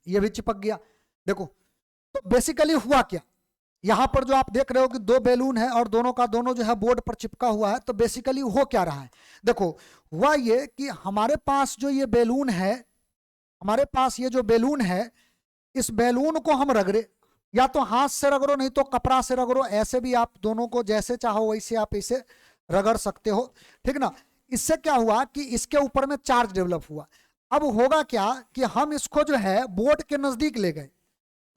ये भी चिपक गया। देखो, तो बेसिकली हुआ क्या, यहां पर जो आप देख रहे हो कि दो बैलून है और दोनों का दोनों जो है बोर्ड पर चिपका हुआ है, तो बेसिकली हो क्या रहा है। देखो, हुआ ये कि हमारे पास जो ये बैलून है, हमारे पास ये जो बैलून है, इस बैलून को हम रगड़े, या तो हाथ से रगड़ो नहीं तो कपड़ा से रगड़ो, ऐसे भी आप दोनों को जैसे चाहो वैसे आप इसे रगड़ सकते हो। ठीक ना। इससे क्या हुआ कि इसके ऊपर में चार्ज डेवलप हुआ। अब होगा क्या कि हम इसको जो है बोर्ड के नजदीक ले गए,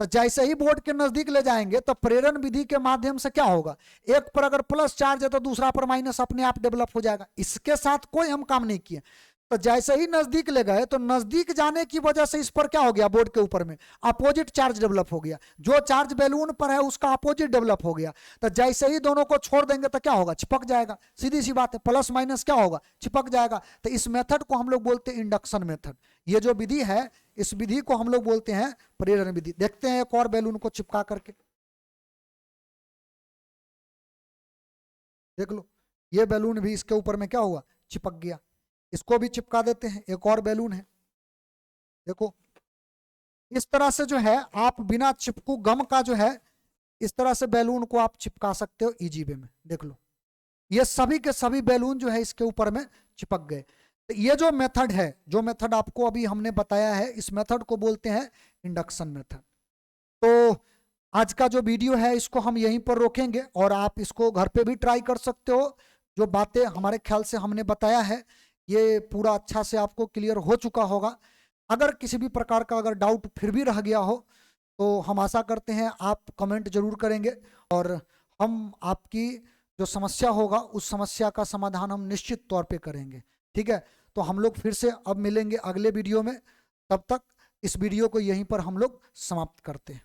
तो जैसे ही बोर्ड के नजदीक ले जाएंगे तो प्रेरण विधि के माध्यम से क्या होगा, एक पर अगर प्लस चार्ज है तो दूसरा पर माइनस अपने आप डेवलप हो जाएगा। इसके साथ कोई हम काम नहीं किए। तो जैसे ही नजदीक ले गए तो नजदीक जाने की वजह से इस पर क्या हो गया, बोर्ड के ऊपर में अपोजिट चार्ज डेवलप हो गया। जो चार्ज बैलून पर है उसका अपोजिट डेवलप हो गया। तो जैसे ही दोनों को छोड़ देंगे तो क्या होगा, चिपक जाएगा। सीधी सी बात है, प्लस माइनस क्या होगा, चिपक जाएगा। तो इस मेथड को हम लोग बोलते हैं इंडक्शन मेथड। ये जो विधि है, इस विधि को हम लोग बोलते हैं प्रेरण विधि। देखते हैं एक और बैलून को चिपका करके, देख लो। ये बैलून भी इसके ऊपर में क्या हुआ, चिपक गया। इसको भी चिपका देते हैं, एक और बैलून है। देखो, इस तरह से जो है आप बिना चिपकू गम का जो है, इस तरह से बैलून को आप चिपका सकते हो इजी वे में। देख लो, ये सभी के सभी बैलून जो है इसके ऊपर में चिपक गए। तो ये जो मेथड है, जो मेथड आपको अभी हमने बताया है, इस मेथड को बोलते हैं इंडक्शन मेथड। तो आज का जो वीडियो है इसको हम यहीं पर रोकेंगे, और आप इसको घर पे भी ट्राई कर सकते हो। जो बातें हमारे ख्याल से हमने बताया है ये पूरा अच्छा से आपको क्लियर हो चुका होगा। अगर किसी भी प्रकार का अगर डाउट फिर भी रह गया हो तो हम आशा करते हैं आप कमेंट जरूर करेंगे, और हम आपकी जो समस्या होगा उस समस्या का समाधान हम निश्चित तौर पे करेंगे। ठीक है, तो हम लोग फिर से अब मिलेंगे अगले वीडियो में। तब तक इस वीडियो को यहीं पर हम लोग समाप्त करते हैं।